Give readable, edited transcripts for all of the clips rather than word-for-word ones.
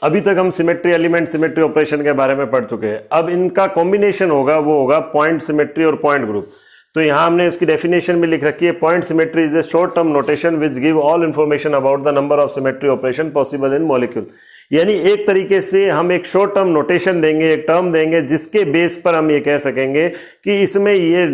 अभी तक हम सिमेट्री एलिमेंट सिमेट्री ऑपरेशन के बारे में पढ़ चुके हैं। अब इनका कॉम्बिनेशन होगा, वो होगा पॉइंट सिमेट्री और पॉइंट ग्रुप। तो यहाँ हमने इसकी डेफिनेशन में लिख रखी है, point symmetry is a short term notation which give all information about the number of symmetry operation possible in molecule. यानी एक तरीके से हम एक शॉर्ट टर्म नोटेशन देंगे, एक टर्म देंगे जिसके बेस पर हम ये कह सकेंगे कि इसमें ये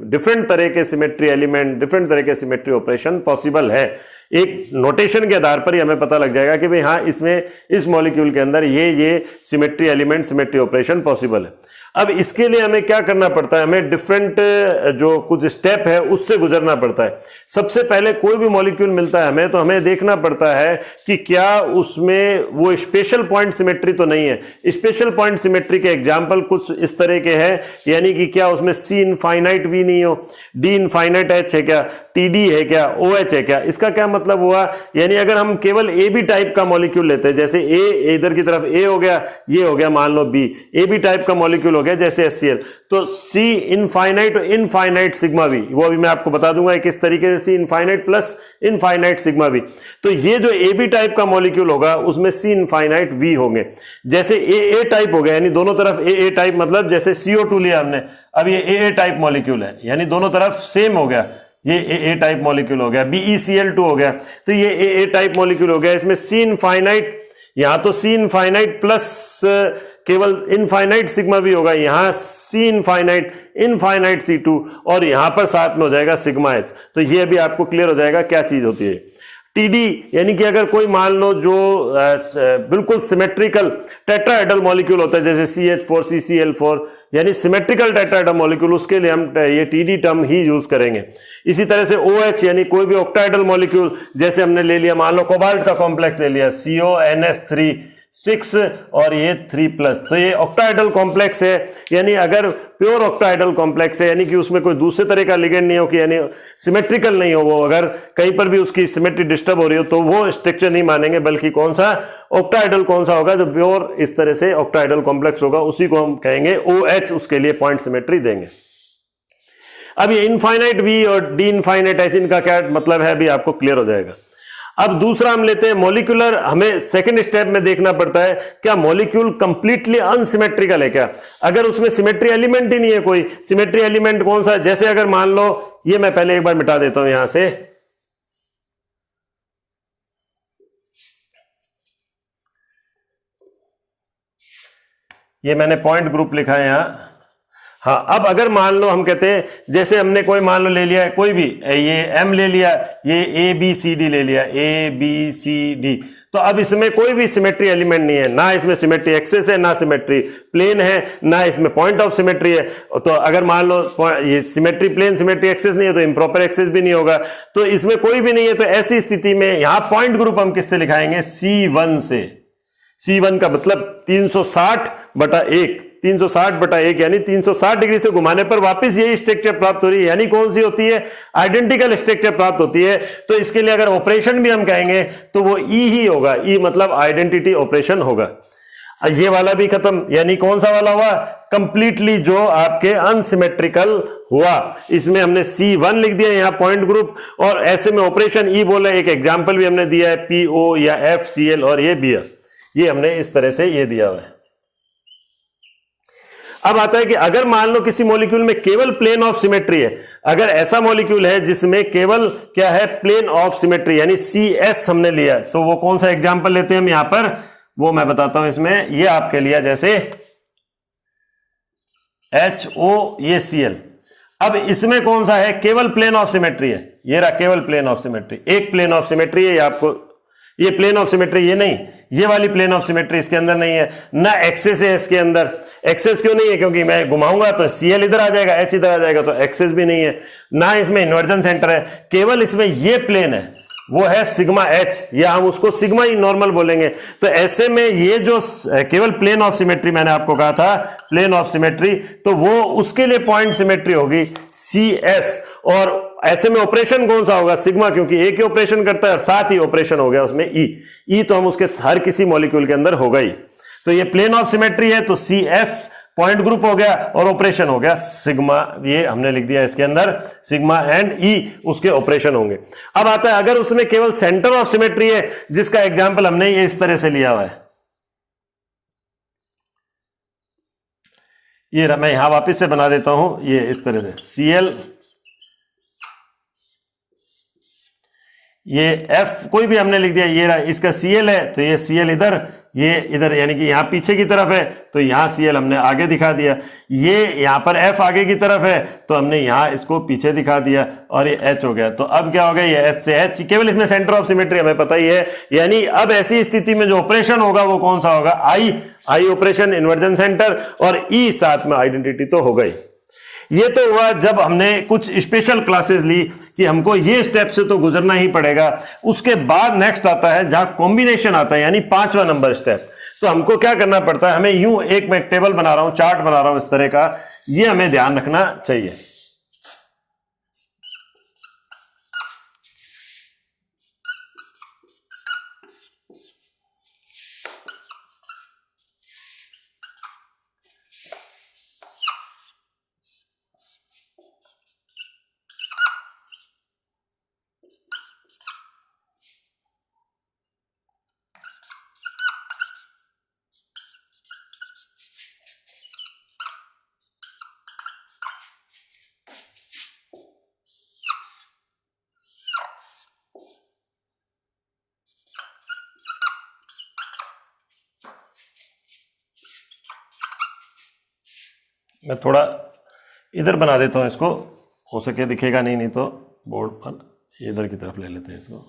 डिफरेंट तरह के सिमेट्री एलिमेंट, डिफरेंट तरह के सिमेट्री ऑपरेशन पॉसिबल है। एक नोटेशन के आधार पर ही हमें पता लग जाएगा कि भाई हाँ, इसमें इस मॉलिक्यूल के अंदर ये symmetry element symmetry operation possible है। अब इसके लिए हमें क्या करना पड़ता है, हमें डिफरेंट जो कुछ स्टेप है उससे गुजरना पड़ता है। सबसे पहले कोई भी मॉलिक्यूल मिलता है हमें, तो हमें देखना पड़ता है कि क्या उसमें वो स्पेशल पॉइंट सिमेट्री तो नहीं है। स्पेशल पॉइंट सिमेट्री के एग्जांपल कुछ इस तरह के हैं, यानी कि क्या उसमें सी इनफाइनाइट वी नहीं हो, डी इनफाइनाइट एच है क्या, टी डी है क्या, ओ एच है क्या। इसका क्या मतलब हुआ, यानी अगर हम केवल ए बी टाइप का मॉलिक्यूल लेते हैं, जैसे ए इधर की तरफ ए हो गया, ये हो गया मान लो बी, ए बी टाइप का मॉलिक्यूल हो गया जैसे HCl, तो C इनफाइनाइट और इनफाइनाइट सिग्मा वी, वो अभी मैं आपको बता दूंगा किस तरीके से C infinite plus infinite sigma we. तो ये जो ए बी टाइप का मॉलिक्यूल होगा उसमें C इनफाइनाइट वी होंगे। जैसे ए टाइप हो गया, यानी दोनों तरफ ए टाइप, मतलब जैसे CO2 लिया हमने, अब ये ए टाइप मॉलिक्यूल है, यानी दोनों तरफ सेम हो गया, ये ए टाइप मॉलिक्यूल हो गया। BeCl2 हो गया, तो ये ए टाइप मॉलिक्यूल हो गया। इसमें C इनफाइनाइट, यहां तो C इनफाइनाइट प्लस केवल इनफाइनाइट सिग्मा भी होगा, यहां C इनफाइनाइट इनफाइनाइट C2, और यहां पर साथ में हो जाएगा सिग्मा H। तो ये भी आपको क्लियर हो जाएगा क्या चीज होती है TD, यानी कि अगर कोई मान लो जो बिल्कुल सिमेट्रिकल टेट्राहेड्रल मॉलिक्यूल होता है जैसे CH4 CCl4, यानी सिमेट्रिकल टेट्राहेड्रल मॉलिक्यूल, उसके लिए हम ये TD टर्म ही यूज करेंगे। इसी तरह से OH, यानी कोई भी ऑक्टाहेड्रल मॉलिक्यूल, जैसे हमने ले लिया मान लो कोबाल्ट का कॉम्प्लेक्स ले लिया CONS3 6 और ये 3+, तो ये ऑक्टाहेड्रल कॉम्प्लेक्स है, यानी अगर प्योर ऑक्टाहेड्रल कॉम्प्लेक्स है, यानी कि उसमें कोई दूसरे तरह का लिगेंड नहीं हो, कि यानी सिमेट्रिकल नहीं हो, वो अगर कहीं पर भी उसकी सिमेट्री डिस्टर्ब हो रही हो तो वो स्ट्रक्चर नहीं मानेंगे, बल्कि कौन सा ऑक्टाहेड्रल कौन सा होगा, जो प्योर इस तरह से ऑक्टाहेड्रल कॉम्प्लेक्स होगा उसी को हम कहेंगे OH, उसके लिए पॉइंट सिमेट्री देंगे। अब ये इनफाइनाइट वी और डी इनफाइनाइट एच, इनका क्या मतलब है अभी आपको क्लियर हो जाएगा। अब दूसरा हम लेते हैं मॉलिक्यूलर, हमें सेकंड स्टेप में देखना पड़ता है क्या मॉलिक्यूल कंप्लीटली अनसिमेट्रिकल है क्या, अगर उसमें सिमेट्री एलिमेंट ही नहीं है कोई। सिमेट्री एलिमेंट कौन सा है, जैसे अगर मान लो ये, मैं पहले एक बार मिटा देता हूं यहां से, ये मैंने पॉइंट ग्रुप लिखा है यहां। हाँ, अब अगर मान लो हम कहते हैं, जैसे हमने कोई मान लो ले लिया है कोई भी, ये M ले लिया, ये ABCD ले लिया, ABCD, तो अब इसमें कोई भी सिमेट्री एलिमेंट नहीं है, ना इसमें सिमेट्री एक्सेस है, ना सिमेट्री प्लेन है, ना इसमें पॉइंट ऑफ सिमेट्री है। तो अगर मान लो ये सिमेट्री प्लेन सिमेट्री एक्सेस नहीं है तो इम्प्रॉपर एक्सेस भी नहीं होगा, तो इसमें कोई भी नहीं है। तो ऐसी स्थिति में यहां पॉइंट ग्रुप हम किससे लिखाएंगे, C1 से। C1 का मतलब 360/1, 360/1, यानी 360 डिग्री से घुमाने पर वापस यही स्ट्रक्चर प्राप्त हो रही है, यानी कौन सी होती है, आइडेंटिकल स्ट्रक्चर प्राप्त होती है। तो इसके लिए अगर ऑपरेशन भी हम कहेंगे तो वो E ही होगा, E मतलब आइडेंटिटी ऑपरेशन होगा। ये वाला भी खत्म, यानी कौन सा वाला हुआ, कंप्लीटली जो आपके अनसिमेट्रिकल हुआ। इसमें हमने C1 लिख दिया यहां पॉइंट ग्रुप, और ऐसे में ऑपरेशन E बोला, एक एग्जाम्पल भी हमने दिया है PO या FCl और ये Br, ये हमने इस तरह से ये दिया हुआ है। अब आता है कि अगर मान लो किसी मॉलिक्यूल में केवल प्लेन ऑफ सिमेट्री है, अगर ऐसा मॉलिक्यूल है जिसमें केवल क्या है, प्लेन ऑफ सिमेट्री, यानी CS हमने लिया, तो वो कौन सा एग्जांपल लेते हैं हम यहां पर, वो मैं बताता हूं। इसमें ये आपके लिया जैसे HO, ये Cl। अब इसमें कौन सा है, केवल प्लेन ऑफ सिमेट्री है, ये रहा केवल प्लेन ऑफ सिमेट्री, एक प्लेन ऑफ सिमेट्री है, ये आपको ये प्लेन ऑफ सिमेट्री, ये नहीं, ये वाली प्लेन ऑफ सिमेट्री इसके अंदर नहीं है, ना एक्सेस है इसके अंदर। एक्सेस क्यों नहीं है, क्योंकि मैं घुमाऊंगा तो Cl इधर आ जाएगा, H इधर आ जाएगा, तो एक्सेस भी नहीं है। ना इसमें इन्वर्जन सेंटर है, केवल इसमें ये प्लेन है, वो है सिग्मा H, या हम उसको सिग्मा ही नॉर्मल बोलेंगे। तो ऐसे में ये जो केवल प्लेन ऑफ सिमेट्री मैंने आपको कहा था, प्लेन ऑफ सिमेट्री, तो वो उसके लिए पॉइंट सिमेट्री होगी CS। और ऐसे में ऑपरेशन कौन सा होगा, सिग्मा, क्योंकि एक ही ऑपरेशन करता है, और साथ ही ऑपरेशन हो गया उसमें E तो हम उसके हर किसी मॉलिक्यूल के अंदर होगा ही। तो ये प्लेन ऑफ सिमेट्री है, तो CS पॉइंट ग्रुप हो गया और ऑपरेशन हो गया सिग्मा, ये हमने लिख दिया इसके अंदर सिग्मा एंड ई उसके ऑपरेशन होंगे। अब आता है अगर उसमें केवल सेंटर ऑफ सिमेट्री है, जिसका एग्जांपल हमने ये इस तरह से लिया हुआ है, ये मैं यहां वापस से बना देता हूं, ये इस तरह से Cl, ये F कोई भी हमने लिख दिया, ये रहा इसका Cl है तो ये Cl इधर, ये इधर, यानी कि यहां पीछे की तरफ है तो यहां Cl हमने आगे दिखा दिया, ये यहां पर F आगे की तरफ है तो हमने यहां इसको पीछे दिखा दिया और ये H हो गया। तो अब क्या हो गया, ये H से H, केवल इसमें सेंटर ऑफ सिमेट्री हमें पता ही है, यानी अब ऐसी स्थिति में जो ऑपरेशन होगा वो कौन सा होगा, आई ऑपरेशन, इन्वर्जन सेंटर, और ई साथ में आइडेंटिटी तो हो गई। ये तो हुआ जब हमने कुछ स्पेशल क्लासेस ली कि हमको ये स्टेप से तो गुजरना ही पड़ेगा। उसके बाद नेक्स्ट आता है जहां कॉम्बिनेशन आता है, यानी 5वां नंबर स्टेप। तो हमको क्या करना पड़ता है, हमें यूं एक मैं टेबल बना रहा हूं, चार्ट बना रहा हूं इस तरह का, ये हमें ध्यान रखना चाहिए। मैं थोड़ा इधर बना देता हूं इसको, हो सके दिखेगा नहीं तो बोर्ड पर इधर की तरफ ले लेते हैं इसको।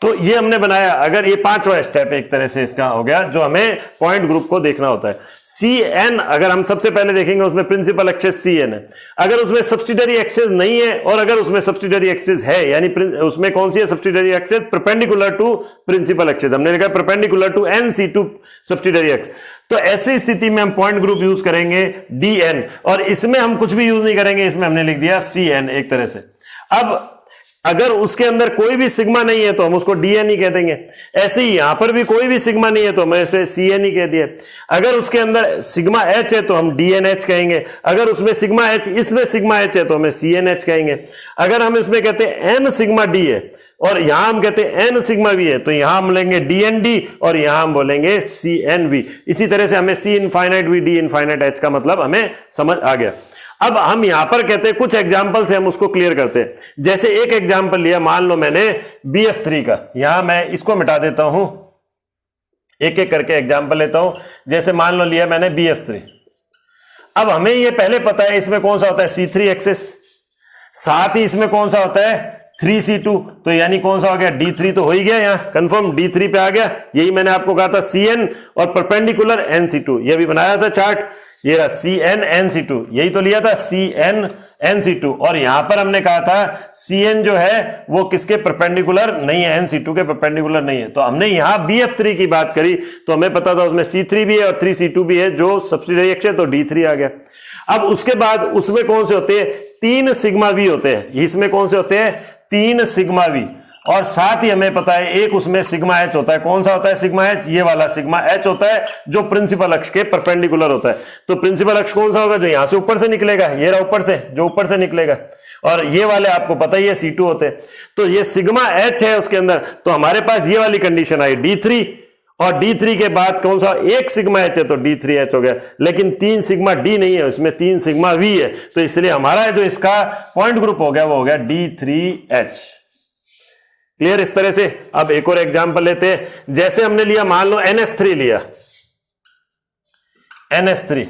तो ये हमने बनाया, अगर ये 5वां स्टेप एक तरह से इसका हो गया जो हमें पॉइंट ग्रुप को देखना होता है। Cn अगर हम सबसे पहले देखेंगे उसमें प्रिंसिपल एक्सिस Cn है, अगर उसमें सब्सिडियरी एक्सिस नहीं है और अगर उसमें सब्सिडियरी एक्सिस है, यानी उसमें कौन सी है subsidiary axis, perpendicular to principal axis, हमने लिखा perpendicular to NC2 subsidiary axis. तो ऐसी स्थिति में हम पॉइंट ग्रुप यूज करेंगे Dn, और इसमें हम कुछ भी यूज नहीं करेंगे, इसमें हमने लिख दिया Cn एक तरह से। अब अगर उसके अंदर कोई भी सिग्मा नहीं है तो हम उसको Dn ही कह देंगे, ऐसे ही यहां पर भी कोई भी सिग्मा नहीं है तो हम ऐसे Cn ही कह दिए। अगर उसके अंदर सिग्मा H है तो हम DnH कहेंगे, अगर उसमें सिग्मा H, इसमें सिग्मा H है तो हमें CnH कहेंगे। अगर हम इसमें कहते हैं n सिग्मा D है और यहां हम कहते हैं n सिग्मा V है तो यहां हम बोलेंगे DnD और यहां हम बोलेंगे CnV। इसी तरह से हमें C infinite V D infinite H का मतलब हमें समझ आ गया। अब हम यहां पर कहते हैं कुछ एग्जाम्पल से हम उसको क्लियर करते हैं। जैसे एक एग्जाम्पल लिया, मान लो मैंने BF3 का, यहां मैं इसको मिटा देता हूं, एक एक करके एग्जाम्पल लेता हूं। जैसे मान लो लिया मैंने BF3, अब हमें ये पहले पता है इसमें कौन सा होता है C3 एक्सिस, साथ ही इसमें कौन सा होता है 3C2, तो यानी कौन सा हो गया D3 तो हो ही गया, यहां कंफर्म D3 पे आ गया। यही मैंने आपको कहा था Cn और परपेंडिकुलर NC2, ये भी बनाया था चार्ट, ये रहा Cn NC2, यही तो लिया था Cn NC2, और यहां पर हमने कहा था Cn जो है वो किसके परपेंडिकुलर नहीं है, NC2 के परपेंडिकुलर नहीं है। तो हमने यहां BF3 की बात करी तो हमें पता था उसमें C3 भी है और 3C2 भी है जो सब्सिडियरी एक्सिस, तो D3 आ गया। अब उसके बाद उसमें कौन से होते हैं, 3 सिग्मा V होते हैं, इसमें कौन से होते हैं 3 सिग्मा V, और साथ ही हमें पता है एक उसमें सिग्मा H होता है। कौन सा होता है सिग्मा H, ये वाला सिग्मा H होता है जो प्रिंसिपल अक्ष के परपेंडिकुलर होता है। तो प्रिंसिपल अक्ष कौन सा होगा, जो यहां से ऊपर से निकलेगा, ये रहा ऊपर से, जो ऊपर से निकलेगा, और ये वाले आपको पता ही है C2 होते हैं। तो ये सिग्मा H है उसके अंदर, तो हमारे पास ये वाली कंडीशन आई D3, और D3 के बाद कौन सा, एक सिग्मा H है तो D3H हो गया, लेकिन 3 सिग्मा D नहीं है, उसमें 3 सिग्मा V है, तो इसलिए हमारा जो इसका पॉइंट ग्रुप हो गया वो हो गया D3H। क्लियर इस तरह से। अब एक और एग्जांपल लेते हैं, जैसे हमने लिया मान लो NS3 लिया, NS3,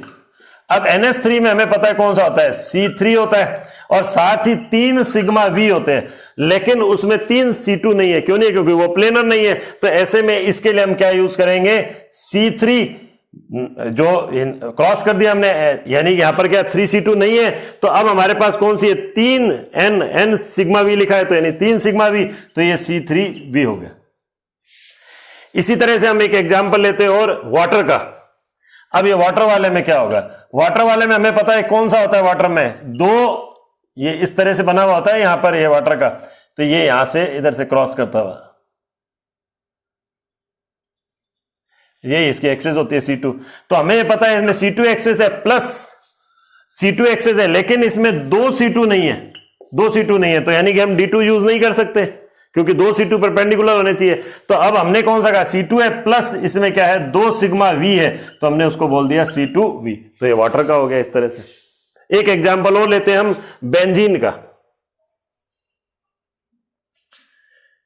अब NS3 में हमें पता है कौन सा होता है C3 होता है, और साथ ही 3 सिग्मा V होते हैं, लेकिन उसमें 3 C2 नहीं है। क्यों नहीं है, क्योंकि वो प्लेनर नहीं है। तो ऐसे में इसके लिए हम क्या यूज करेंगे, C3 जो क्रॉस कर दिया हमने, यानी यहां पर क्या 3C2 नहीं है, तो अब हमारे पास कौन सी है 3 N सिग्मा V लिखा है, तो यानी 3 सिग्मा V, तो ये C3V हो गया। इसी तरह से हम एक एग्जांपल लेते हैं और वाटर का। अब ये वाटर वाले में क्या होगा, वाटर वाले में हमें पता है कौन सा होता है वाटर में, दो ये इस तरह से बना हुआ होता है यहां पर ये वाटर का, तो ये यहां से इधर से क्रॉस करता हुआ, ये इसकी एक्सेस होती है C2। तो हमें पता है इसमें C2 एक्सेस है प्लस C2 एक्सेस है, लेकिन इसमें दो C2 नहीं है, दो C2 नहीं है, तो यानी कि हम D2 यूज नहीं कर सकते क्योंकि दो C2 परपेंडिकुलर होने चाहिए। तो अब हमने कौन सा कहा, C2 है प्लस इसमें क्या है, दो सिग्मा V है, तो हमने उसको बोल दिया C2V। तो ये वाटर का हो गया इस तरह से। एक एग्जांपल और लेते हैं हम बेंजीन का।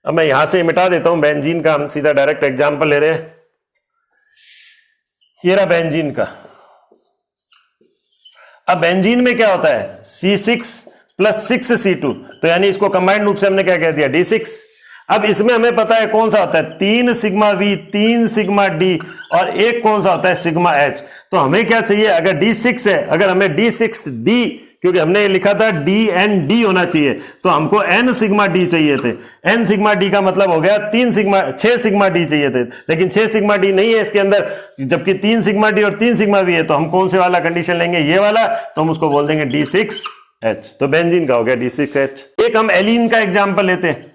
अब मैं यहां से मिटा देता हूं बेंजीन का, हम सीधा डायरेक्ट एग्जांपल ले रहे हैं। ये रहा बेंजीन का। अब बेंजीन में क्या होता है, C6 प्लस 6C2, तो यानी इसको कंबाइंड रूप से हमने क्या कह दिया, D6। अब इसमें हमें पता है कौन सा होता है, 3 सिग्मा V, 3 सिग्मा D और एक कौन सा होता है सिग्मा H। तो हमें क्या चाहिए, अगर D6 है, अगर हमें D6D, क्योंकि हमने लिखा था DND होना चाहिए, तो हमको N सिग्मा D चाहिए थे। N सिग्मा D का मतलब हो गया 6 सिग्मा D चाहिए थे, लेकिन 6 सिग्मा D नहीं है इसके अंदर, जबकि 3 सिग्मा D और 3 सिग्मा V है, तो हम कौन से वाला कंडीशन लेंगे, ये वाला, तो हम उसको बोल देंगे D6H। तो बेंजीन का हो गया D6H। एक हम एलीन का एग्जाम्पल लेते हैं।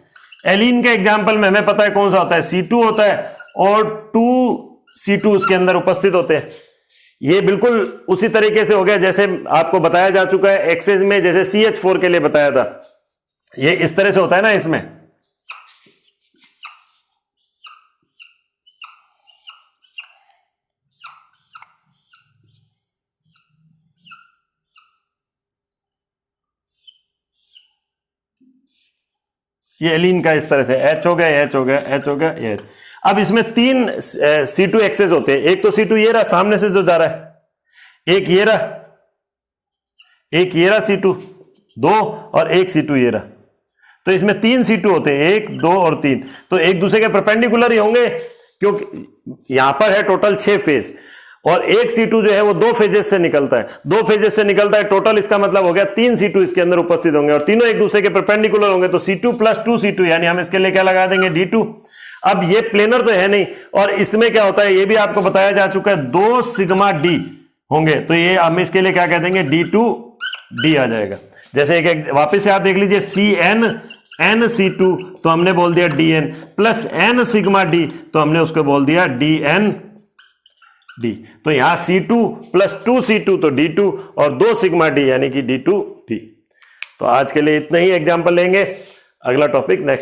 एलीन के एग्जाम्पल में हमें पता है कौन सा होता है, C2 होता है और 2C2 उसके अंदर उपस्थित होते हैं। ये बिल्कुल उसी तरीके से हो गया जैसे आपको बताया जा चुका है एक्सेस में, जैसे CH4 के लिए बताया था, ये इस तरह से होता है ना इसमें। ये एलीन का इस तरह से H हो गया, H हो गया, H हो गया, ये। अब इसमें 3 C2 एक्सेस होते हैं। एक तो C2 ये रहा सामने से जो जा रहा है, एक ये रहा, एक ये रहा C2 2 और एक C2 ये रहा। तो इसमें 3 C2 होते हैं, 1 2 और 3, तो एक दूसरे के परपेंडिकुलर ही होंगे, क्योंकि यहां पर है टोटल 6 फेज और एक C2 जो है वो 2 फेजेस से निकलता है, 2 फेजेस से निकलता है टोटल, इसका मतलब हो गया 3 C2 इसके अंदर उपस्थित होंगे और तीनों एक दूसरे के परपेंडिकुलर होंगे, तो C2 प्लस 2C2, यानी हम इसके लिए क्या लगा देंगे, D2। अब ये प्लेनर तो है नहीं, और इसमें क्या होता है ये भी आपको बताया जा चुका है, 2 सिग्मा D होंगे, तो ये हम इसके लिए क्या कह देंगे, D2D आ जाएगा। जैसे एक वापस से आप देख लीजिए, CN NC2 तो हमने बोल दिया DN, plus N sigma D तो हमने उसको बोल दिया DND। तो यहां C2 प्लस 2C2 तो D2 और 2 सिग्मा D यानी कि D2D। तो आज के लिए इतना ही एग्जाम्पल लेंगे, अगला टॉपिक नेक्स्ट।